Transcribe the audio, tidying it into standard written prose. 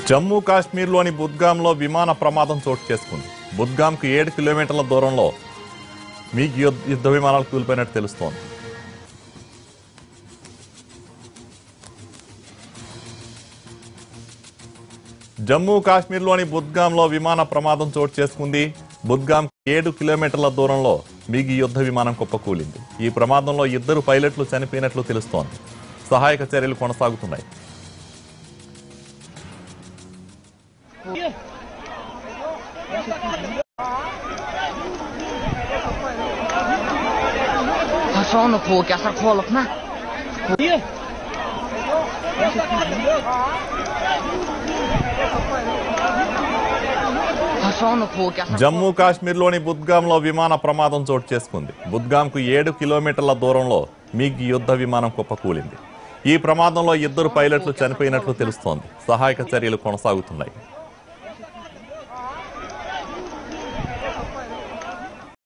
జమ్మూ కాశ్మీర్లోని బుద్గాంలో విమాన ప్రమాదం చోటు చేసుకుంది. బుద్గాంకు 7 కిలోమీటర్ల దూరంలో మిగ్ యుద్ధ విమానాలు కూలిపోయినట్టు తెలుస్తోంది. జమ్మూ కాశ్మీర్లోని బుద్గాంలో విమాన ప్రమాదం చోటు చేసుకుంది. బుద్గాంకు 7 కిలోమీటర్ల దూరంలో మిగ్ యుద్ధ విమానం కుప్పకూలింది. ఈ ప్రమాదంలో 2 పైలట్లు చనిపోయినట్లు తెలుస్తోంది. సహాయక చర్యలు కొనసాగుతున్నాయి. Hassan på gasar kolla på mig. Jammu కాశ్మీర్లోని బుద్గాంలో విమాన ప్రమాదం చోటు చేసుకుంది. బుద్గాంకు 7 కిలోమీటర్ల దూరంలో మిగ్ యుద్ధ విమానం కుప్పకూలింది. ఈ ప్రమాదంలో 2 పైలట్లు చనిపోయినట్లు తెలుస్తోంది. సహాయక చర్యలు కొనసాగుతున్నాయి.